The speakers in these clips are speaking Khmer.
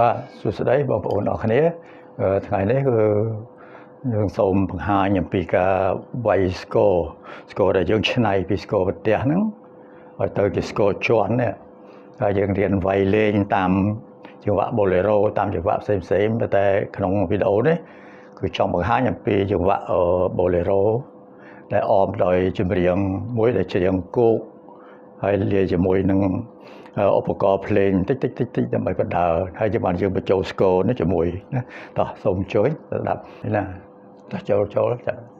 បាទសួស្តីបងប្អូនអរគ្នាថ្ងៃនេះគឺយើងសូមបង្ហាញអំពីការវាយស្គរដែលយើងឆ្នៃពីស្គរប្រទះហ្នឹងឲ្យទៅជាស្គរជាន់នេះហើយយើងរៀនវាយលេងតាមចង្វាក់ Bolero តាមចង្វាក់ផ្សេងៗតែក្នុងវីដេអូនេះគឺចង់បង្ហាញអំពីចង្វាក់ Bolero ដែលអមដោយចម្រៀងមួយដែលច្រៀងគោកហើយលាយជាមួយនឹងឧបករណ៍ភ្លេងតិចដើម្បីបដើហើយយើងបញ្ចូលស្គរនេះជាមួយណាតោះសូមជួយស្ដាប់ណាតោះចូលចា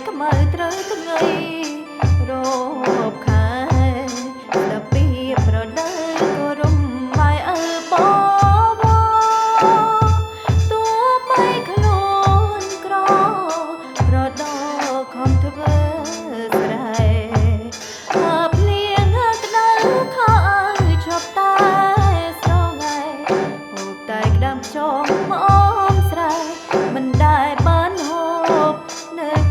ខ្មៅត្រូវថ្ងៃរោបខែដល់ពីប្រដៅក៏រំបាយអើបបទោះបីខ្លួនក្ររដខំធ្វើស្រែហើបលៀងក្តៅខោឲ្យឈប់តែស្រងាយហូបតែក្តាមចងមកអមស្រែមិនដែលបានហូបនៅ